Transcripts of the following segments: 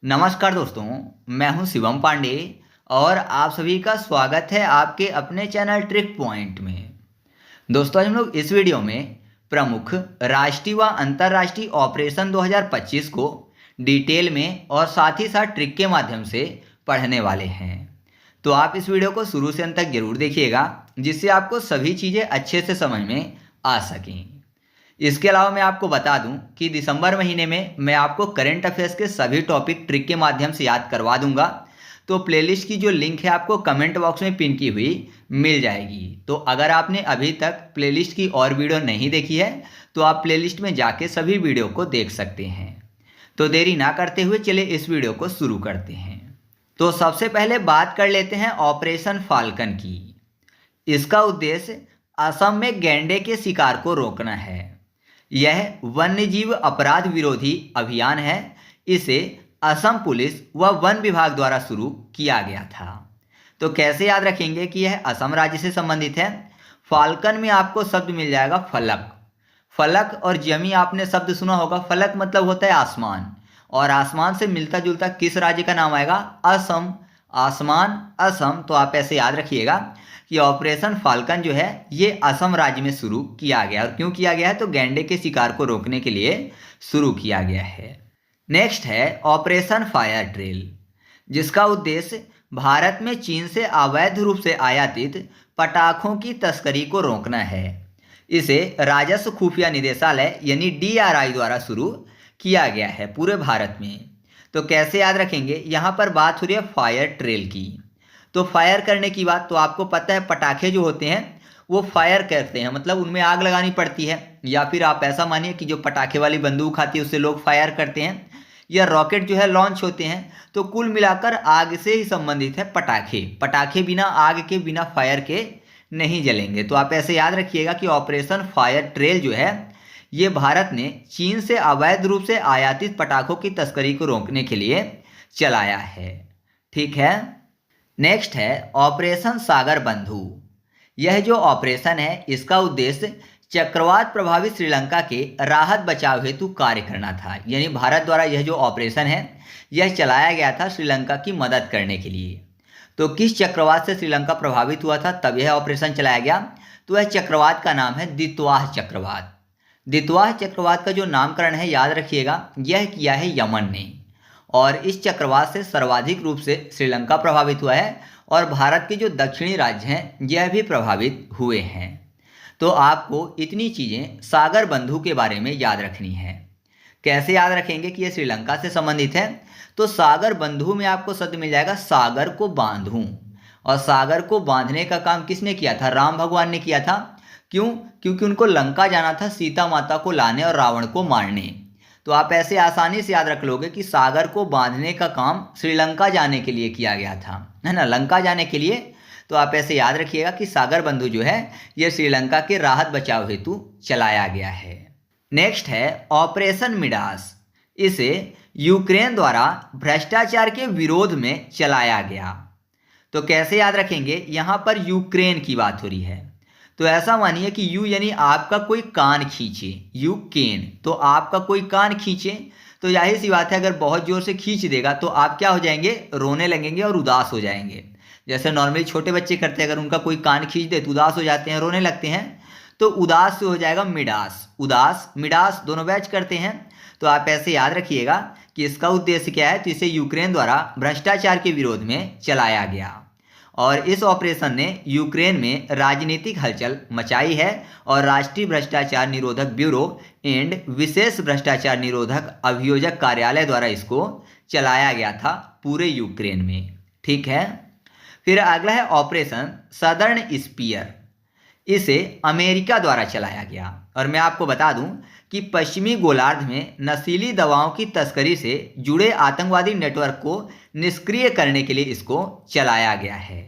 नमस्कार दोस्तों, मैं हूं शिवम पांडे और आप सभी का स्वागत है आपके अपने चैनल ट्रिक पॉइंट में। दोस्तों, आज हम लोग इस वीडियो में प्रमुख राष्ट्रीय व अंतर्राष्ट्रीय ऑपरेशन 2025 को डिटेल में और साथ ही साथ ट्रिक के माध्यम से पढ़ने वाले हैं। तो आप इस वीडियो को शुरू से अंत तक जरूर देखिएगा, जिससे आपको सभी चीज़ें अच्छे से समझ में आ सकें। इसके अलावा मैं आपको बता दूं कि दिसंबर महीने में मैं आपको करंट अफेयर्स के सभी टॉपिक ट्रिक के माध्यम से याद करवा दूंगा। तो प्लेलिस्ट की जो लिंक है आपको कमेंट बॉक्स में पिन की हुई मिल जाएगी। तो अगर आपने अभी तक प्लेलिस्ट की और वीडियो नहीं देखी है तो आप प्लेलिस्ट में जाके सभी वीडियो को देख सकते हैं। तो देरी ना करते हुए चले इस वीडियो को शुरू करते हैं। तो सबसे पहले बात कर लेते हैं ऑपरेशन फाल्कन की। इसका उद्देश्य असम में गैंडे के शिकार को रोकना है। यह वन्यजीव अपराध विरोधी अभियान है। इसे असम पुलिस व वन विभाग द्वारा शुरू किया गया था। तो कैसे याद रखेंगे कि यह असम राज्य से संबंधित है। फाल्कन में आपको शब्द मिल जाएगा फलक। फलक और जमी आपने शब्द सुना होगा। फलक मतलब होता है आसमान, और आसमान से मिलता जुलता किस राज्य का नाम आएगा? असम। आसमान असम। तो आप ऐसे याद रखिएगा कि ऑपरेशन फाल्कन जो है ये असम राज्य में शुरू किया गया। और क्यों किया गया है? तो गैंडे के शिकार को रोकने के लिए शुरू किया गया है। नेक्स्ट है ऑपरेशन फायर ट्रेल, जिसका उद्देश्य भारत में चीन से अवैध रूप से आयातित पटाखों की तस्करी को रोकना है। इसे राजस्व खुफिया निदेशालय यानी DRI द्वारा शुरू किया गया है पूरे भारत में। तो कैसे याद रखेंगे? यहाँ पर बात हो रही है फायर ट्रेल की। तो फायर करने की बात, तो आपको पता है पटाखे जो होते हैं वो फायर करते हैं, मतलब उनमें आग लगानी पड़ती है। या फिर आप ऐसा मानिए कि जो पटाखे वाली बंदूक आती है उससे लोग फायर करते हैं, या रॉकेट जो है लॉन्च होते हैं। तो कुल मिलाकर आग से ही संबंधित है पटाखे। पटाखे बिना आग के, बिना फायर के नहीं जलेंगे। तो आप ऐसे याद रखिएगा कि ऑपरेशन फायर ट्रेल जो है ये भारत ने चीन से अवैध रूप से आयातित पटाखों की तस्करी को रोकने के लिए चलाया है। ठीक है। नेक्स्ट है ऑपरेशन सागर बंधु। यह जो ऑपरेशन है इसका उद्देश्य चक्रवात प्रभावित श्रीलंका के राहत बचाव हेतु कार्य करना था। यानी भारत द्वारा यह जो ऑपरेशन है यह चलाया गया था श्रीलंका की मदद करने के लिए। तो किस चक्रवात से श्रीलंका प्रभावित हुआ था तब यह ऑपरेशन चलाया गया? तो यह चक्रवात का नाम है दितवाह चक्रवात। दितवाह चक्रवात का जो नामकरण है याद रखिएगा, यह किया है यमन ने। और इस चक्रवात से सर्वाधिक रूप से श्रीलंका प्रभावित हुआ है, और भारत के जो दक्षिणी राज्य हैं यह भी प्रभावित हुए हैं। तो आपको इतनी चीज़ें सागर बंधु के बारे में याद रखनी है। कैसे याद रखेंगे कि यह श्रीलंका से संबंधित है? तो सागर बंधु में आपको शब्द मिल जाएगा सागर को बांधूं। और सागर को बांधने का काम किसने किया था? राम भगवान ने किया था। क्यों? क्योंकि उनको लंका जाना था सीता माता को लाने और रावण को मारने। तो आप ऐसे आसानी से याद रख लोगे कि सागर को बांधने का काम श्रीलंका जाने के लिए किया गया था, है ना, लंका जाने के लिए। तो आप ऐसे याद रखिएगा कि सागर बंधु जो है यह श्रीलंका के राहत बचाव हेतु चलाया गया है। नेक्स्ट है ऑपरेशन मिडास। इसे यूक्रेन द्वारा भ्रष्टाचार के विरोध में चलाया गया। तो कैसे याद रखेंगे? यहाँ पर यूक्रेन की बात हो रही है। तो ऐसा मानिए कि यू यानी आपका कोई कान खींचे, यूक्रेन, तो आपका कोई कान खींचे। तो जाहिर सी बात है अगर बहुत जोर से खींच देगा तो आप क्या हो जाएंगे? रोने लगेंगे और उदास हो जाएंगे। जैसे नॉर्मली छोटे बच्चे करते हैं, अगर उनका कोई कान खींच दे तो उदास हो जाते हैं, रोने लगते हैं। तो उदास से हो जाएगा मिडास। उदास मिडास दोनों बैच करते हैं। तो आप ऐसे याद रखिएगा कि इसका उद्देश्य क्या है? तो इसे यूक्रेन द्वारा भ्रष्टाचार के विरोध में चलाया गया। और इस ऑपरेशन ने यूक्रेन में राजनीतिक हलचल मचाई है, और राष्ट्रीय भ्रष्टाचार निरोधक ब्यूरो एंड विशेष भ्रष्टाचार निरोधक अभियोजक कार्यालय द्वारा इसको चलाया गया था पूरे यूक्रेन में। ठीक है। फिर अगला है ऑपरेशन सदर्न स्पीयर। इसे अमेरिका द्वारा चलाया गया। और मैं आपको बता दूं कि पश्चिमी गोलार्ध में नशीली दवाओं की तस्करी से जुड़े आतंकवादी नेटवर्क को निष्क्रिय करने के लिए इसको चलाया गया है।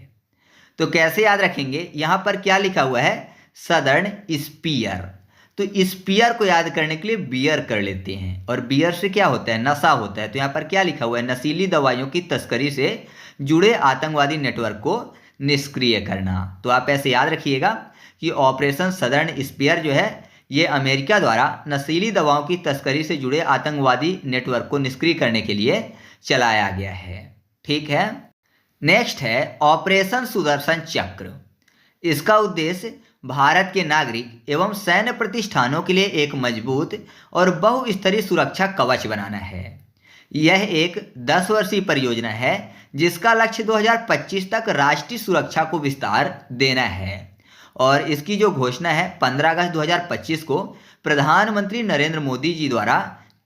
तो कैसे याद रखेंगे? यहाँ पर क्या लिखा हुआ है? Southern spear. तो स्पीयर को याद करने के लिए बियर कर लेते हैं, और बियर से क्या होता है? नशा होता है। तो यहाँ पर क्या लिखा हुआ है? नशीली दवाइयों की तस्करी से जुड़े आतंकवादी नेटवर्क को निष्क्रिय करना। तो आप ऐसे याद रखिएगा कि ऑपरेशन सदर्न स्पीयर जो है ये अमेरिका द्वारा नशीली दवाओं की तस्करी से जुड़े आतंकवादी नेटवर्क को निष्क्रिय करने के लिए चलाया गया है। ठीक है। नेक्स्ट है ऑपरेशन सुदर्शन चक्र। इसका उद्देश्य भारत के नागरिक एवं सैन्य प्रतिष्ठानों के लिए एक मजबूत और बहुस्तरीय सुरक्षा कवच बनाना है। यह एक 10 वर्षीय परियोजना है जिसका लक्ष्य 2025 तक राष्ट्रीय सुरक्षा को विस्तार देना है और इसकी जो घोषणा है 15 अगस्त 2025 को प्रधानमंत्री नरेंद्र मोदी जी द्वारा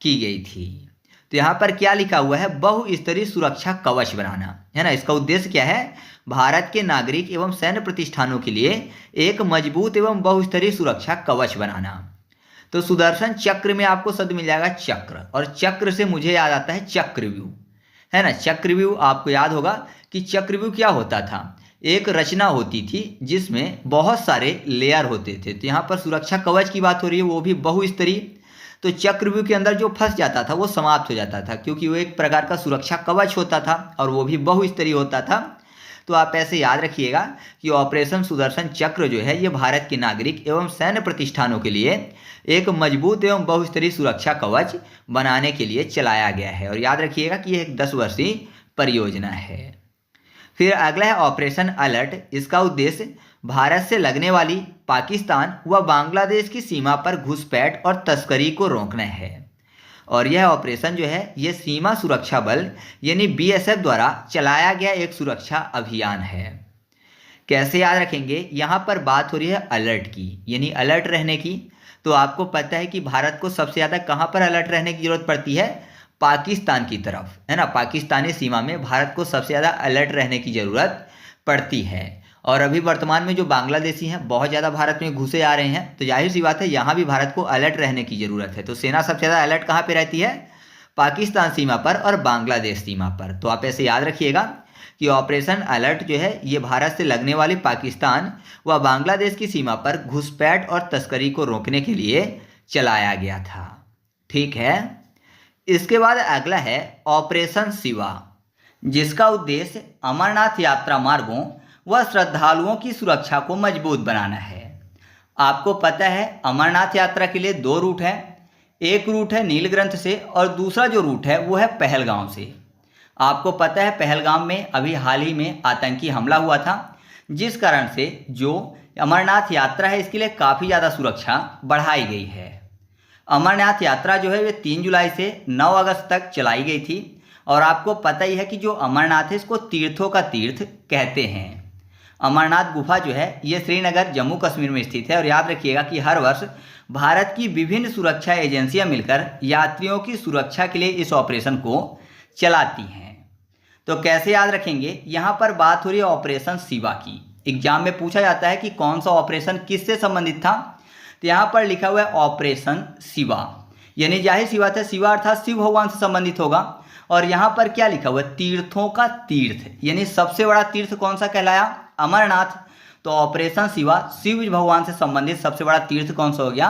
की गई थी। तो यहाँ पर क्या लिखा हुआ है, बहुस्तरीय सुरक्षा कवच बनाना, है ना। इसका उद्देश्य क्या है, भारत के नागरिक एवं सैन्य प्रतिष्ठानों के लिए एक मजबूत एवं बहुस्तरीय सुरक्षा कवच बनाना। तो सुदर्शन चक्र में आपको शब्द मिल जाएगा चक्र, और चक्र से मुझे याद आता है चक्रव्यूह, है ना। चक्रव्यूह आपको याद होगा कि चक्रव्यूह क्या होता था, एक रचना होती थी जिसमें बहुत सारे लेयर होते थे। तो यहाँ पर सुरक्षा कवच की बात हो रही है, वो भी बहुस्तरीय। तो चक्रव्यूह के अंदर जो फंस जाता था वो समाप्त हो जाता था, क्योंकि वो एक प्रकार का सुरक्षा कवच होता था और वो भी बहुस्तरीय होता था। तो आप ऐसे याद रखिएगा कि ऑपरेशन सुदर्शन चक्र जो है ये भारत के नागरिक एवं सैन्य प्रतिष्ठानों के लिए एक मजबूत एवं बहुस्तरीय सुरक्षा कवच बनाने के लिए चलाया गया है, और याद रखिएगा कि यह एक 10 वर्षीय परियोजना है। फिर अगला है ऑपरेशन अलर्ट। इसका उद्देश्य भारत से लगने वाली पाकिस्तान व बांग्लादेश की सीमा पर घुसपैठ और तस्करी को रोकना है, और यह ऑपरेशन जो है ये सीमा सुरक्षा बल यानी BSF द्वारा चलाया गया एक सुरक्षा अभियान है। कैसे याद रखेंगे, यहाँ पर बात हो रही है अलर्ट की, यानी अलर्ट रहने की। तो आपको पता है कि भारत को सबसे ज़्यादा कहाँ पर अलर्ट रहने की ज़रूरत पड़ती है, पाकिस्तान की तरफ, है ना। पाकिस्तानी सीमा में भारत को सबसे ज़्यादा अलर्ट रहने की ज़रूरत पड़ती है, और अभी वर्तमान में जो बांग्लादेशी हैं बहुत ज़्यादा भारत में घुसे आ रहे हैं, तो जाहिर सी बात है यहाँ भी भारत को अलर्ट रहने की ज़रूरत है। तो सेना सबसे ज़्यादा अलर्ट कहाँ पे रहती है, पाकिस्तान सीमा पर और बांग्लादेश सीमा पर। तो आप ऐसे याद रखिएगा कि ऑपरेशन अलर्ट जो है ये भारत से लगने वाली पाकिस्तान व बांग्लादेश की सीमा पर घुसपैठ और तस्करी को रोकने के लिए चलाया गया था। ठीक है। इसके बाद अगला है ऑपरेशन शिवा, जिसका उद्देश्य अमरनाथ यात्रा मार्गों व श्रद्धालुओं की सुरक्षा को मजबूत बनाना है। आपको पता है अमरनाथ यात्रा के लिए 2 रूट हैं, एक रूट है नीलग्रंथ से और दूसरा जो रूट है वो है पहलगाम से। आपको पता है पहलगाम में अभी हाल ही में आतंकी हमला हुआ था, जिस कारण से जो अमरनाथ यात्रा है इसके लिए काफ़ी ज़्यादा सुरक्षा बढ़ाई गई है। अमरनाथ यात्रा जो है वे 3 जुलाई से 9 अगस्त तक चलाई गई थी, और आपको पता ही है कि जो अमरनाथ है इसको तीर्थों का तीर्थ कहते हैं। अमरनाथ गुफा जो है ये श्रीनगर जम्मू कश्मीर में स्थित है, और याद रखिएगा कि हर वर्ष भारत की विभिन्न सुरक्षा एजेंसियां मिलकर यात्रियों की सुरक्षा के लिए इस ऑपरेशन को चलाती हैं। तो कैसे याद रखेंगे, यहाँ पर बात हो रही है ऑपरेशन शिवा की। एग्जाम में पूछा जाता है कि कौन सा ऑपरेशन किससे संबंधित था, तो यहाँ पर लिखा हुआ है ऑपरेशन शिवा, यानी जाहिर सी बात है शिवा अर्थात शिव भगवान से संबंधित होगा। और यहाँ पर क्या लिखा हुआ है, तीर्थों का तीर्थ, यानी सबसे बड़ा तीर्थ कौन सा कहलाया, अमरनाथ। तो ऑपरेशन शिवा शिव भगवान से संबंधित सबसे बड़ा तीर्थ कौन सा हो गया,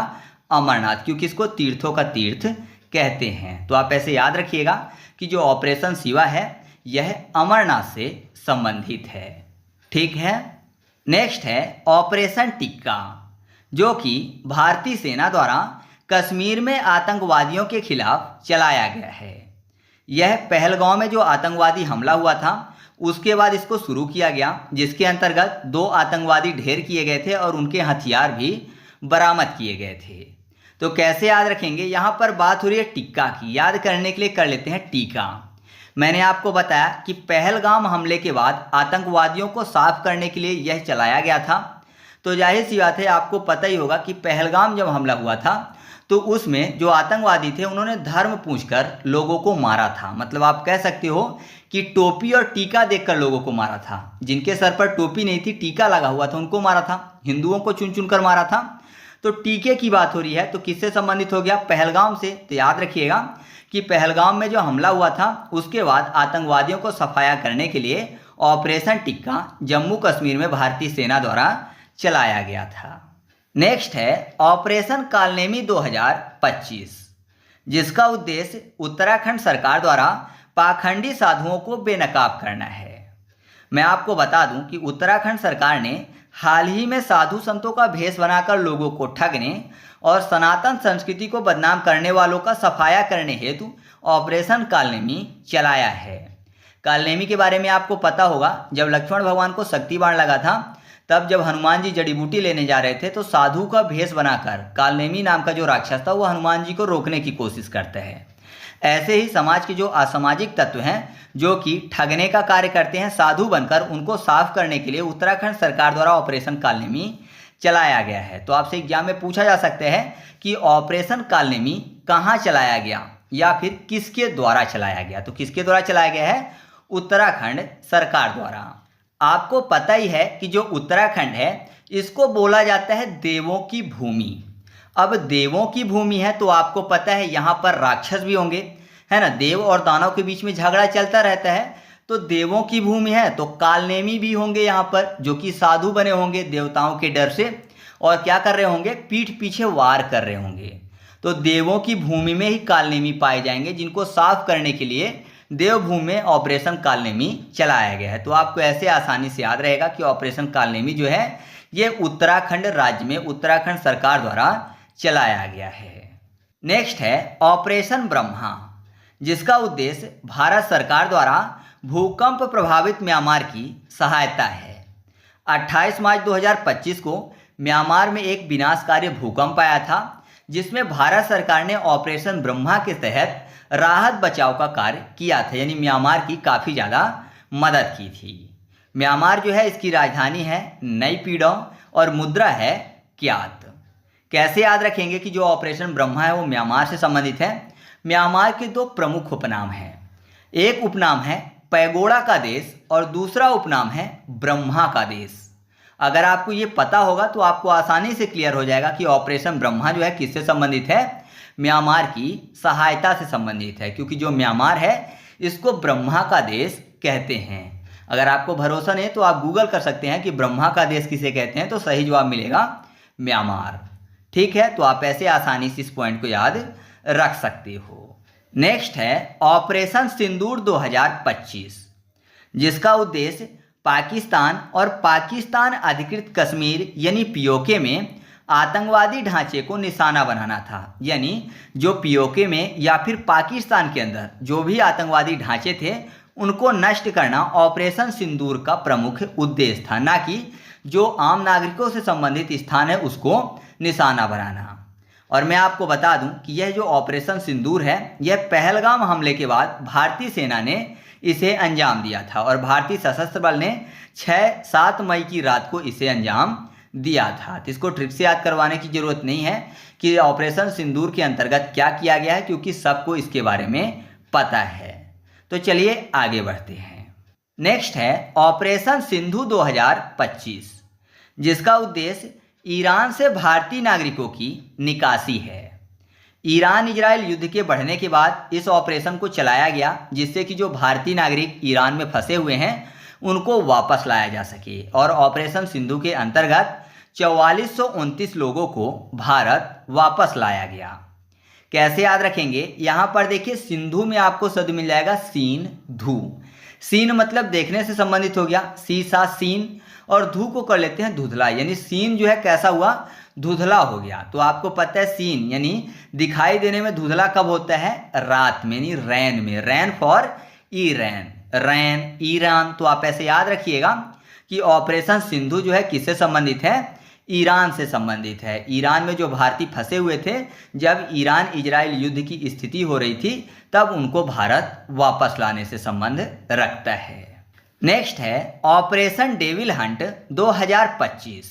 अमरनाथ, क्योंकि इसको तीर्थों का तीर्थ कहते हैं। तो आप ऐसे याद रखिएगा कि जो ऑपरेशन शिवा है यह अमरनाथ से संबंधित है। ठीक है। नेक्स्ट है ऑपरेशन टिक्का, जो कि भारतीय सेना द्वारा कश्मीर में आतंकवादियों के खिलाफ चलाया गया है। यह पहलगाम में जो आतंकवादी हमला हुआ था उसके बाद इसको शुरू किया गया, जिसके अंतर्गत 2 आतंकवादी ढेर किए गए थे और उनके हथियार भी बरामद किए गए थे। तो कैसे याद रखेंगे, यहाँ पर बात हो रही है टिक्का की, याद करने के लिए कर लेते हैं टीका। मैंने आपको बताया कि पहलगाम हमले के बाद आतंकवादियों को साफ करने के लिए यह चलाया गया था। तो जाहिर सी बात है आपको पता ही होगा कि पहलगाम जब हमला हुआ था तो उसमें जो आतंकवादी थे उन्होंने धर्म पूछकर लोगों को मारा था। मतलब आप कह सकते हो कि टोपी और टीका देखकर लोगों को मारा था। जिनके सर पर टोपी नहीं थी, टीका लगा हुआ था, उनको मारा था। हिंदुओं को चुन चुन कर मारा था। तो टीके की बात हो रही है, तो किससे संबंधित हो गया, पहलगाम से। तो याद रखिएगा कि पहलगाम में जो हमला हुआ था उसके बाद आतंकवादियों को सफाया करने के लिए ऑपरेशन टिक्का जम्मू कश्मीर में भारतीय सेना द्वारा चलाया गया था। नेक्स्ट है ऑपरेशन कालनेमी 2025, जिसका उद्देश्य उत्तराखंड सरकार द्वारा पाखंडी साधुओं को बेनकाब करना है। मैं आपको बता दूं कि उत्तराखंड सरकार ने हाल ही में साधु संतों का भेष बनाकर लोगों को ठगने और सनातन संस्कृति को बदनाम करने वालों का सफाया करने हेतु ऑपरेशन कालनेमी चलाया है। कालनेमी के बारे में आपको पता होगा, जब लक्ष्मण भगवान को शक्ति बाण लगा था तब जब हनुमान जी जड़ी बूटी लेने जा रहे थे तो साधु का भेष बनाकर कालनेमी नाम का जो राक्षस था वो हनुमान जी को रोकने की कोशिश करता है। ऐसे ही समाज के जो असामाजिक तत्व हैं जो कि ठगने का कार्य करते हैं, साधु बनकर उनको साफ करने के लिए उत्तराखंड सरकार द्वारा ऑपरेशन कालनेमी चलाया गया है। तो आपसे एग्जाम में पूछा जा सकता है कि ऑपरेशन कालनेमी कहाँ चलाया गया या फिर किसके द्वारा चलाया गया। तो किसके द्वारा चलाया गया है? उत्तराखंड सरकार द्वारा। आपको पता ही है कि जो उत्तराखंड है इसको बोला जाता है देवों की भूमि। अब देवों की भूमि है तो आपको पता है यहाँ पर राक्षस भी होंगे, है ना। देव और दानव के बीच में झगड़ा चलता रहता है, तो देवों की भूमि है तो कालनेमी भी होंगे यहाँ पर, जो कि साधु बने होंगे देवताओं के डर से, और क्या कर रहे होंगे? पीठ पीछे वार कर रहे होंगे। तो देवों की भूमि में ही कालनेमी पाए जाएंगे, जिनको साफ करने के लिए देवभूमि में ऑपरेशन कालनेमी चलाया गया है। तो आपको ऐसे आसानी से याद रहेगा कि ऑपरेशन कालनेमी जो है ये उत्तराखंड राज्य में उत्तराखंड सरकार द्वारा चलाया गया है। नेक्स्ट है ऑपरेशन ब्रह्मा, जिसका उद्देश्य भारत सरकार द्वारा भूकंप प्रभावित म्यांमार की सहायता है। 28 मार्च 2025 को म्यांमार में एक विनाशकारी भूकंप आया था, जिसमें भारत सरकार ने ऑपरेशन ब्रह्मा के तहत राहत बचाव का कार्य किया था, यानी म्यांमार की काफ़ी ज़्यादा मदद की थी। म्यांमार जो है इसकी राजधानी है नईपीडॉ और मुद्रा है क्यात। कैसे याद रखेंगे कि जो ऑपरेशन ब्रह्मा है वो म्यांमार से संबंधित है? म्यांमार के दो प्रमुख उपनाम हैं, एक उपनाम है पैगोड़ा का देश और दूसरा उपनाम है ब्रह्मा का देश। अगर आपको ये पता होगा तो आपको आसानी से क्लियर हो जाएगा कि ऑपरेशन ब्रह्मा जो है किससे संबंधित है? म्यांमार की सहायता से संबंधित है, क्योंकि जो म्यांमार है इसको ब्रह्मा का देश कहते हैं। अगर आपको भरोसा नहीं तो आप गूगल कर सकते हैं कि ब्रह्मा का देश किसे कहते हैं, तो सही जवाब मिलेगा म्यांमार। ठीक है, तो आप ऐसे आसानी से इस पॉइंट को याद रख सकते हो। नेक्स्ट है ऑपरेशन सिंदूर 2025, जिसका उद्देश्य पाकिस्तान और पाकिस्तान अधिकृत कश्मीर यानी पीओके में आतंकवादी ढांचे को निशाना बनाना था। यानी जो पीओके में या फिर पाकिस्तान के अंदर जो भी आतंकवादी ढांचे थे उनको नष्ट करना ऑपरेशन सिंदूर का प्रमुख उद्देश्य था, ना कि जो आम नागरिकों से संबंधित स्थान है उसको निशाना बनाना। और मैं आपको बता दूं कि यह जो ऑपरेशन सिंदूर है यह पहलगाम हमले के बाद भारतीय सेना ने इसे अंजाम दिया था और भारतीय सशस्त्र बल ने 6-7 मई की रात को इसे अंजाम दिया था। तो इसको ट्रिक से याद करवाने की जरूरत नहीं है कि ऑपरेशन सिंदूर के अंतर्गत क्या किया गया है, क्योंकि सबको इसके बारे में पता है। तो चलिए आगे बढ़ते हैं। नेक्स्ट है ऑपरेशन सिंधु 2025, जिसका उद्देश्य ईरान से भारतीय नागरिकों की निकासी है। ईरान इजराइल युद्ध के बढ़ने के बाद इस ऑपरेशन को चलाया गया, जिससे कि जो भारतीय नागरिक ईरान में फंसे हुए हैं उनको वापस लाया जा सके। और ऑपरेशन सिंधु के अंतर्गत 4429 लोगों को भारत वापस लाया गया। कैसे याद रखेंगे? यहाँ पर देखिए सिंधु में आपको शब्द मिल जाएगा सीन धू। सीन मतलब देखने से संबंधित हो गया, सीसा सीन, और धू को कर लेते हैं धुधला, यानी सीन जो है कैसा हुआ? धुधला हो गया। तो आपको पता है सीन यानी दिखाई देने में, धुधला कब होता है? रात में, यानी रैन में। रैन फॉर ईरान, रैन ईरान। तो आप ऐसे याद रखिएगा कि ऑपरेशन सिंधु जो है किससे संबंधित है? ईरान से संबंधित है। ईरान में जो भारतीय फंसे हुए थे, जब ईरान इजराइल युद्ध की स्थिति हो रही थी तब उनको भारत वापस लाने से संबंध रखता है। नेक्स्ट है ऑपरेशन डेविल हंट 2025,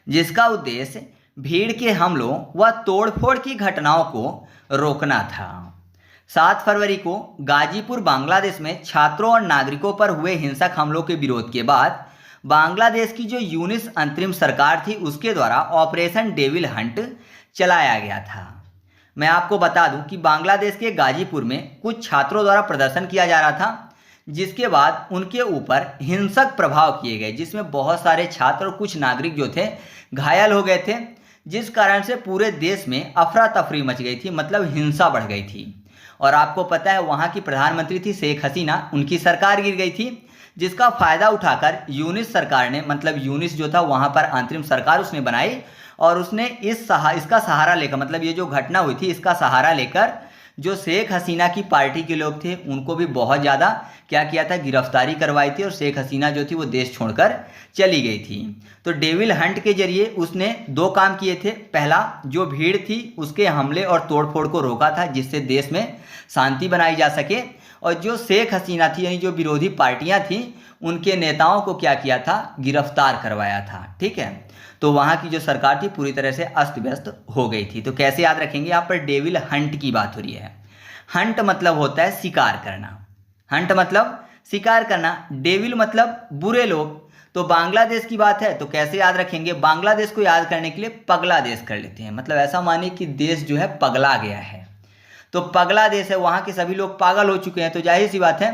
जिसका उद्देश्य भीड़ के हमलों व तोड़फोड़ की घटनाओं को रोकना था। 7 फरवरी को गाजीपुर बांग्लादेश में छात्रों और नागरिकों पर हुए हिंसक हमलों के विरोध के बाद बांग्लादेश की जो यूनिस अंतरिम सरकार थी उसके द्वारा ऑपरेशन डेविल हंट चलाया गया था। मैं आपको बता दूं कि बांग्लादेश के गाजीपुर में कुछ छात्रों द्वारा प्रदर्शन किया जा रहा था, जिसके बाद उनके ऊपर हिंसक प्रभाव किए गए, जिसमें बहुत सारे छात्र और कुछ नागरिक जो थे घायल हो गए थे, जिस कारण से पूरे देश में अफरा तफरी मच गई थी, मतलब हिंसा बढ़ गई थी। और आपको पता है वहाँ की प्रधानमंत्री थी शेख हसीना, उनकी सरकार गिर गई थी, जिसका फ़ायदा उठाकर यूनिस सरकार ने, मतलब यूनिस जो था वहाँ पर अंतरिम सरकार उसने बनाई और उसने इसका सहारा लेकर, मतलब ये जो घटना हुई थी इसका सहारा लेकर जो शेख हसीना की पार्टी के लोग थे उनको भी बहुत ज़्यादा क्या किया था, गिरफ्तारी करवाई थी और शेख हसीना जो थी वो देश छोड़कर चली गई थी। तो डेविल हंट के जरिए उसने दो काम किए थे। पहला, जो भीड़ थी उसके हमले और तोड़फोड़ को रोका था जिससे देश में शांति बनाई जा सके, और जो शेख हसीना थी यानी जो विरोधी पार्टियां थी उनके नेताओं को क्या किया था, गिरफ्तार करवाया था। ठीक है, तो वहाँ की जो सरकार थी पूरी तरह से अस्त व्यस्त हो गई थी। तो कैसे याद रखेंगे, यहाँ पर डेविल हंट की बात हो रही है। हंट मतलब होता है शिकार करना, हंट मतलब शिकार करना, डेविल मतलब बुरे लोग। तो बांग्लादेश की बात है तो कैसे याद रखेंगे, बांग्लादेश को याद करने के लिए पगला देश कर लेते हैं। मतलब ऐसा मानिए कि देश जो है पगला गया है, तो पगला देश है, वहाँ के सभी लोग पागल हो चुके हैं। तो जाहिर सी बात है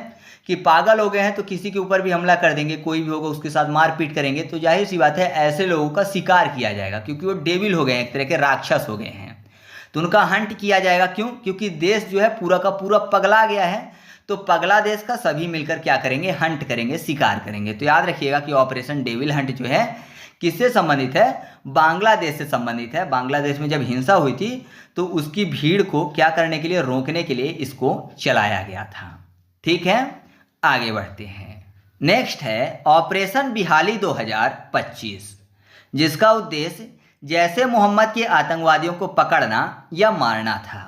कि पागल हो गए हैं तो किसी के ऊपर भी हमला कर देंगे, कोई भी होगा उसके साथ मारपीट करेंगे। तो जाहिर सी बात है ऐसे लोगों का शिकार किया जाएगा क्योंकि वो डेविल हो गए हैं, एक तरह के राक्षस हो गए हैं। तो उनका हंट किया जाएगा। क्यों? क्योंकि देश जो है पूरा का पूरा पगला गया है। तो पगला देश का सभी मिलकर क्या करेंगे, हंट करेंगे, शिकार करेंगे। तो याद रखिएगा कि ऑपरेशन डेविल हंट जो है किससे संबंधित है, बांग्लादेश से संबंधित है। बांग्लादेश में जब हिंसा हुई थी तो उसकी भीड़ को क्या करने के लिए, रोकने के लिए इसको चलाया गया था। ठीक है, आगे बढ़ते हैं। नेक्स्ट है ऑपरेशन बिहाली 2025, जिसका उद्देश्य जैसे मोहम्मद के आतंकवादियों को पकड़ना या मारना था।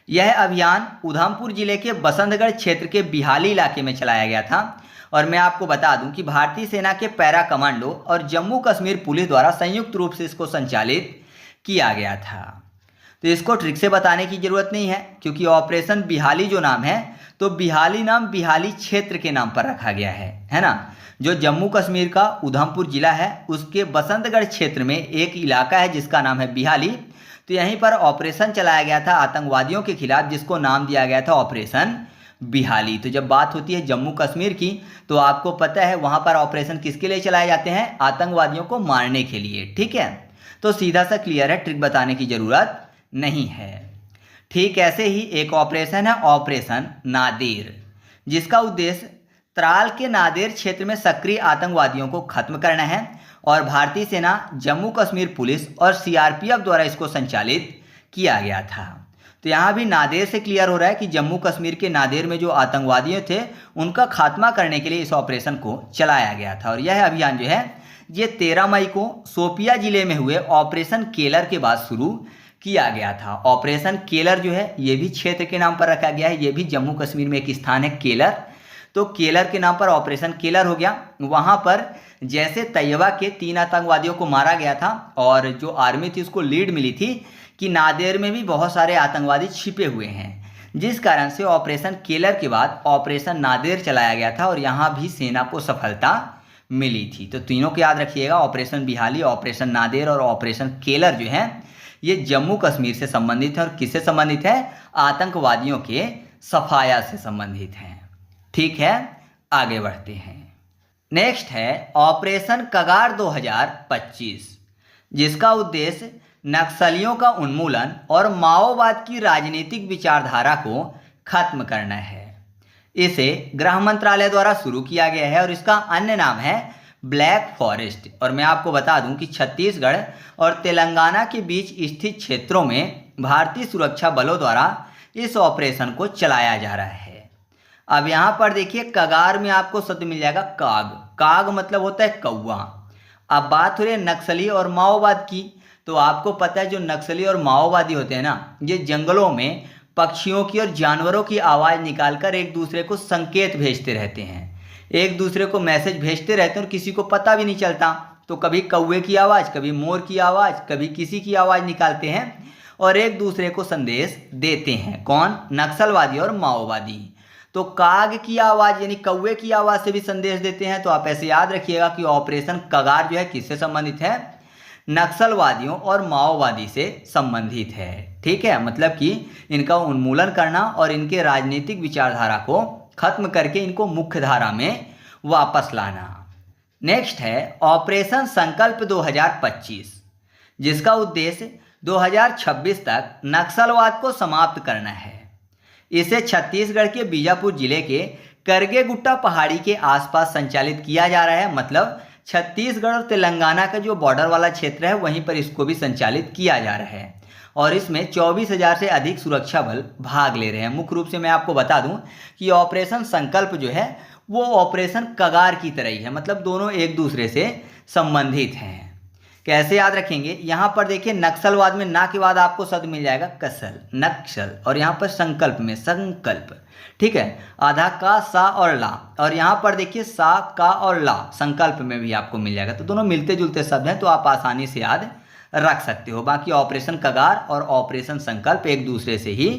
यह अभियान उधमपुर जिले के बसंतगढ़ क्षेत्र के बिहाली इलाके में चलाया गया था। और मैं आपको बता दूं कि भारतीय सेना के पैरा कमांडो और जम्मू कश्मीर पुलिस द्वारा संयुक्त रूप से इसको संचालित किया गया था। तो इसको ट्रिक से बताने की जरूरत नहीं है क्योंकि ऑपरेशन बिहाली जो नाम है, तो बिहाली नाम बिहाली क्षेत्र के नाम पर रखा गया है ना। जो जम्मू कश्मीर का उधमपुर जिला है उसके बसंतगढ़ क्षेत्र में एक इलाका है जिसका नाम है बिहाली। तो यहीं पर ऑपरेशन चलाया गया था आतंकवादियों के खिलाफ, जिसको नाम दिया गया था ऑपरेशन बिहाली। तो जब बात होती है जम्मू कश्मीर की तो आपको पता है वहां पर ऑपरेशन किसके लिए चलाए जाते हैं, आतंकवादियों को मारने के लिए। ठीक है, तो सीधा सा क्लियर है, ट्रिक बताने की जरूरत नहीं है। ठीक ऐसे ही एक ऑपरेशन है ऑपरेशन नादेर, जिसका उद्देश्य त्राल के नादेर क्षेत्र में सक्रिय आतंकवादियों को खत्म करना है। और भारतीय सेना, जम्मू कश्मीर पुलिस और सीआरपीएफ द्वारा इसको संचालित किया गया था। तो यहाँ भी नादेर से क्लियर हो रहा है कि जम्मू कश्मीर के नादेर में जो आतंकवादी थे उनका खात्मा करने के लिए इस ऑपरेशन को चलाया गया था। और यह अभियान जो है ये 13 मई को शोपिया जिले में हुए ऑपरेशन केलर के बाद शुरू किया गया था। ऑपरेशन केलर जो है ये भी क्षेत्र के नाम पर रखा गया है, ये भी जम्मू कश्मीर में एक स्थान है केलर। तो केलर के नाम पर ऑपरेशन केलर हो गया। वहाँ पर जैसे तैयबा के 3 आतंकवादियों को मारा गया था और जो आर्मी थी उसको लीड मिली थी कि नादेर में भी बहुत सारे आतंकवादी छिपे हुए हैं, जिस कारण से ऑपरेशन केलर के बाद ऑपरेशन नादेर चलाया गया था और यहाँ भी सेना को सफलता मिली थी। तो तीनों को याद रखिएगा, ऑपरेशन बिहाली, ऑपरेशन नादेर और ऑपरेशन केलर जो है ये जम्मू कश्मीर से संबंधित है। और किससे संबंधित है, आतंकवादियों के सफाया से संबंधित है। ठीक है, आगे बढ़ते हैं। नेक्स्ट है ऑपरेशन कगार 2025, जिसका उद्देश्य नक्सलियों का उन्मूलन और माओवाद की राजनीतिक विचारधारा को खत्म करना है। इसे गृह मंत्रालय द्वारा शुरू किया गया है और इसका अन्य नाम है ब्लैक फॉरेस्ट। और मैं आपको बता दूं कि छत्तीसगढ़ और तेलंगाना के बीच स्थित क्षेत्रों में भारतीय सुरक्षा बलों द्वारा इस ऑपरेशन को चलाया जा रहा है। अब यहाँ पर देखिए कगार में आपको शब्द मिल जाएगा काग। काग मतलब होता है कौवा। अब बात हो रही है नक्सली और माओवाद की, तो आपको पता है जो नक्सली और माओवादी होते हैं ना, ये जंगलों में पक्षियों की और जानवरों की आवाज़ निकालकर एक दूसरे को संकेत भेजते रहते हैं, एक दूसरे को मैसेज भेजते रहते हैं और किसी को पता भी नहीं चलता। तो कभी कौवे की आवाज़, कभी मोर की आवाज़, कभी किसी की आवाज़ निकालते हैं और एक दूसरे को संदेश देते हैं। कौन? नक्सलवादी और माओवादी। तो काग की आवाज़ यानी कौवे की आवाज़ से भी संदेश देते हैं। तो आप ऐसे याद रखिएगा कि ऑपरेशन कगार जो है किससे संबंधित है, नक्सलवादियों और माओवादी से संबंधित है। ठीक है, मतलब कि इनका उन्मूलन करना और इनके राजनीतिक विचारधारा को खत्म करके इनको मुख्य धारा में वापस लाना। नेक्स्ट है ऑपरेशन संकल्प 2025, जिसका उद्देश्य 2026 तक नक्सलवाद को समाप्त करना है। इसे छत्तीसगढ़ के बीजापुर जिले के करगे गुट्टा पहाड़ी के आसपास संचालित किया जा रहा है। मतलब छत्तीसगढ़ और तेलंगाना का जो बॉर्डर वाला क्षेत्र है वहीं पर इसको भी संचालित किया जा रहा है। और इसमें 24,000 से अधिक सुरक्षा बल भाग ले रहे हैं। मुख्य रूप से मैं आपको बता दूं कि ऑपरेशन संकल्प जो है वो ऑपरेशन कगार की तरह ही है, मतलब दोनों एक दूसरे से संबंधित हैं। कैसे याद रखेंगे, यहाँ पर देखिए नक्सलवाद में ना के बाद आपको शब्द मिल जाएगा कसल, नक्सल, और यहाँ पर संकल्प में संकल्प, ठीक है, आधा का सा और ला, और यहाँ पर देखिए सा का और ला संकल्प में भी आपको मिल जाएगा। तो दोनों मिलते जुलते शब्द हैं, तो आप आसानी से याद रख सकते हो। बाकी ऑपरेशन कगार और ऑपरेशन संकल्प एक दूसरे से ही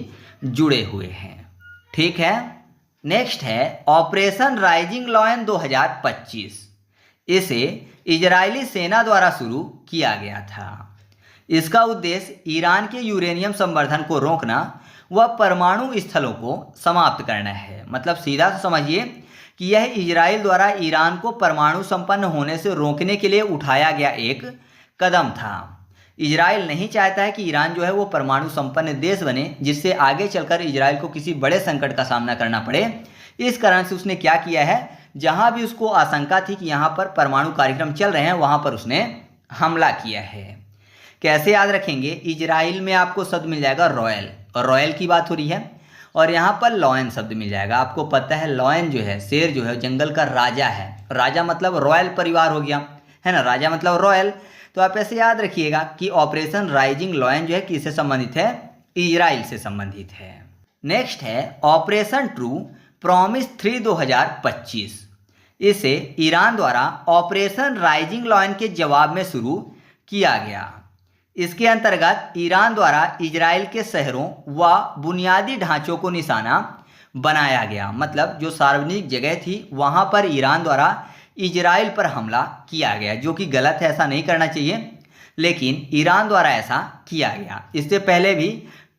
जुड़े हुए हैं, ठीक है। नेक्स्ट है ऑपरेशन राइजिंग लॉयन 2025। इसे इजरायली सेना द्वारा शुरू किया गया था। इसका उद्देश्य ईरान के यूरेनियम संवर्धन को रोकना व परमाणु स्थलों को समाप्त करना है। मतलब सीधा तो समझिए कि यह इजराइल द्वारा ईरान को परमाणु संपन्न होने से रोकने के लिए उठाया गया एक कदम था। इजराइल नहीं चाहता है कि ईरान जो है वो परमाणु संपन्न देश बने, जिससे आगे चलकर इजराइल को किसी बड़े संकट का सामना करना पड़े। इस कारण से उसने क्या किया है, जहां भी उसको आशंका थी कि यहाँ पर परमाणु कार्यक्रम चल रहे हैं, वहां पर उसने हमला किया है। कैसे याद रखेंगे, इजराइल में आपको शब्द मिल जाएगा रॉयल, और रॉयल की बात हो रही है, और यहाँ पर लॉयन शब्द मिल जाएगा। आपको पता है लॉयन जो है, शेर जो है जंगल का राजा है। राजा मतलब रॉयल परिवार हो गया, है ना, राजा मतलब रॉयल। तो आप ऐसे याद रखिएगा कि ऑपरेशन राइजिंग लॉयन जो है किससे संबंधित है, इजराइल से संबंधित है। नेक्स्ट है ऑपरेशन ट्रू प्रॉमिस 3 2025। इसे ईरान द्वारा ऑपरेशन राइजिंग लॉयन के जवाब में शुरू किया गया। इसके अंतर्गत ईरान द्वारा इजराइल के शहरों व बुनियादी ढांचों को निशाना बनाया गया। मतलब जो सार्वजनिक जगह थी वहां पर ईरान द्वारा इजराइल पर हमला किया गया, जो कि गलत है, ऐसा नहीं करना चाहिए, लेकिन ईरान द्वारा ऐसा किया गया। इससे पहले भी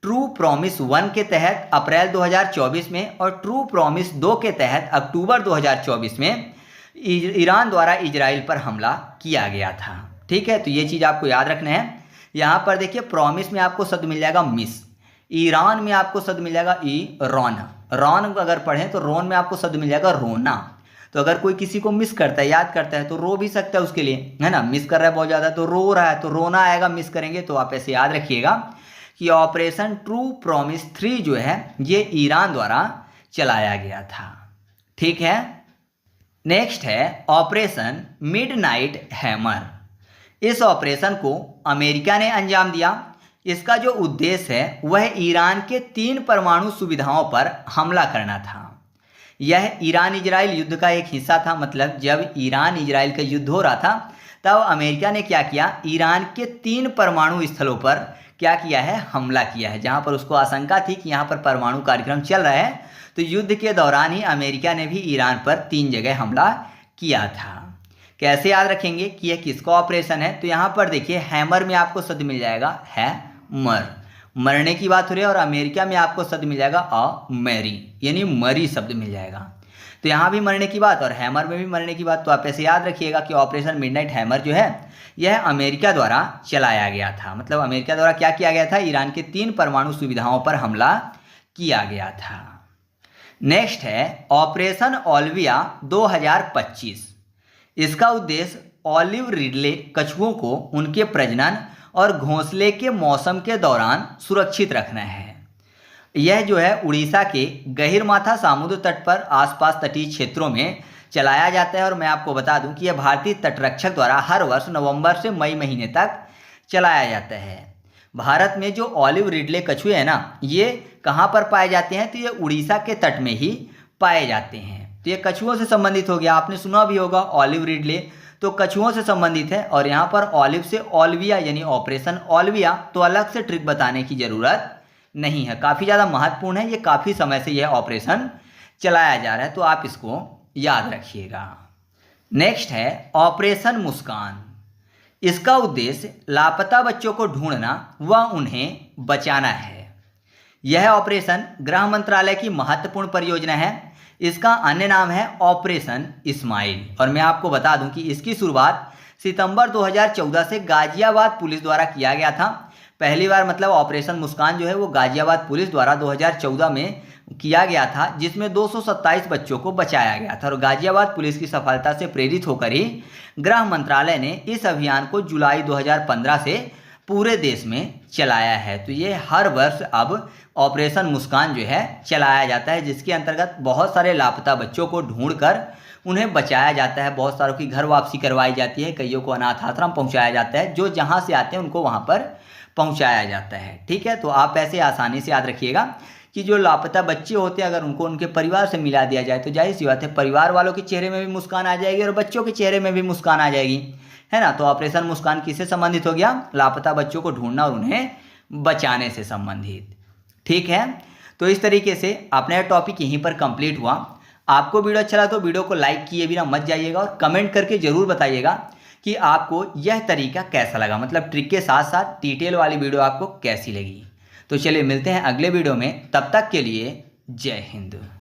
ट्रू प्रॉमिस 1 के तहत अप्रैल 2024 में और ट्रू प्रॉमिस 2 के तहत अक्टूबर 2024 में ईरान द्वारा इजराइल पर हमला किया गया था, ठीक है। तो ये चीज़ आपको याद रखना है। यहाँ पर देखिए प्रॉमिस में आपको शब्द मिल जाएगा मिस, ईरान में आपको शब्द मिल जाएगा ई रॉन, रॉन अगर पढ़ें तो रोन में आपको शब्द मिल जाएगा रोना। तो अगर कोई किसी को मिस करता है, याद करता है, तो रो भी सकता है उसके लिए, है ना, मिस कर रहा है बहुत ज़्यादा तो रो रहा है, तो रोना आएगा मिस करेंगे। तो आप ऐसे याद रखिएगा कि ऑपरेशन ट्रू प्रॉमिस 3 जो है ये ईरान द्वारा चलाया गया था, ठीक है। नेक्स्ट है ऑपरेशन मिडनाइट हैमर। इस ऑपरेशन को अमेरिका ने अंजाम दिया। इसका जो उद्देश्य है वह ईरान के 3 परमाणु सुविधाओं पर हमला करना था। यह ईरान इजराइल युद्ध का एक हिस्सा था। मतलब जब ईरान इजराइल का युद्ध हो रहा था तब अमेरिका ने क्या किया, ईरान के 3 परमाणु स्थलों पर क्या किया है, हमला किया है, जहां पर उसको आशंका थी कि यहाँ पर परमाणु कार्यक्रम चल रहा है। तो युद्ध के दौरान ही अमेरिका ने भी ईरान पर 3 जगह हमला किया था। कैसे याद रखेंगे कि यह किसका ऑपरेशन है, तो यहाँ पर देखिए हैमर में आपको शब्द मिल जाएगा है मर, मरने की बात हो रही है, और अमेरिका में आपको शब्द मिल जाएगा अ मैरी, यानी मरी शब्द मिल जाएगा। तो यहाँ भी मरने की बात और हैमर में भी मरने की बात। तो आप ऐसे याद रखिएगा कि ऑपरेशन मिडनाइट हैमर जो है यह अमेरिका द्वारा चलाया गया था। मतलब अमेरिका द्वारा क्या किया गया था, ईरान के 3 परमाणु सुविधाओं पर हमला किया गया था। नेक्स्ट है ऑपरेशन ओलिविया 2025। इसका उद्देश्य ऑलिव रिडले कछुओं को उनके प्रजनन और घोंसले के मौसम के दौरान सुरक्षित रखना है। यह जो है उड़ीसा के गहिरमाथा समुद्र तट पर आसपास तटीय क्षेत्रों में चलाया जाता है। और मैं आपको बता दूं कि यह भारतीय तटरक्षक द्वारा हर वर्ष नवंबर से मई महीने तक चलाया जाता है। भारत में जो ऑलिव रिडले कछुए हैं ना, ये कहाँ पर पाए जाते हैं, तो ये उड़ीसा के तट में ही पाए जाते हैं। तो ये कछुओं से संबंधित हो गया, आपने सुना भी होगा ऑलिव रिडले, तो कछुओं से संबंधित है। और यहाँ पर ऑलिव से ओलिविया यानी ऑपरेशन ओलिविया, तो अलग से ट्रिक बताने की जरूरत नहीं है, काफ़ी ज़्यादा महत्वपूर्ण है। ये काफ़ी समय से यह ऑपरेशन चलाया जा रहा है, तो आप इसको याद रखिएगा। नेक्स्ट है ऑपरेशन मुस्कान। इसका उद्देश्य लापता बच्चों को ढूंढना व उन्हें बचाना है। यह ऑपरेशन गृह मंत्रालय की महत्वपूर्ण परियोजना है। इसका अन्य नाम है ऑपरेशन इस्माइल। और मैं आपको बता दूं कि इसकी शुरुआत सितंबर 2014 से गाजियाबाद पुलिस द्वारा किया गया था। पहली बार मतलब ऑपरेशन मुस्कान जो है वो गाजियाबाद पुलिस द्वारा 2014 में किया गया था, जिसमें 227 बच्चों को बचाया गया था। और गाजियाबाद पुलिस की सफलता से प्रेरित होकर ही गृह मंत्रालय ने इस अभियान को जुलाई 2015 से पूरे देश में चलाया है। तो ये हर वर्ष अब ऑपरेशन मुस्कान जो है चलाया जाता है, जिसके अंतर्गत बहुत सारे लापता बच्चों को ढूंढकर उन्हें बचाया जाता है, बहुत सारों की घर वापसी करवाई जाती है, कईयों को अनाथ आश्रम पहुंचाया जाता है, जो जहां से आते हैं उनको वहां पर पहुंचाया जाता है। ठीक है, तो आप ऐसे आसानी से याद रखिएगा कि जो लापता बच्चे होते हैं अगर उनको उनके परिवार से मिला दिया जाए तो जाहिर सी बात है परिवार वालों के चेहरे में भी मुस्कान आ जाएगी और बच्चों के चेहरे में भी मुस्कान आ जाएगी, है ना। तो ऑपरेशन मुस्कान किससे संबंधित हो गया? लापता बच्चों को ढूंढना और उन्हें बचाने से संबंधित। ठीक है, तो इस तरीके से अपना टॉपिक यहीं पर कंप्लीट हुआ। आपको वीडियो अच्छा लगा तो वीडियो को लाइक किए बिना मत जाइएगा और कमेंट करके जरूर बताइएगा कि आपको यह तरीका कैसा लगा, मतलब ट्रिक के साथ साथ डिटेल वाली वीडियो आपको कैसी लगी। तो चलिए मिलते हैं अगले वीडियो में, तब तक के लिए जय हिंद।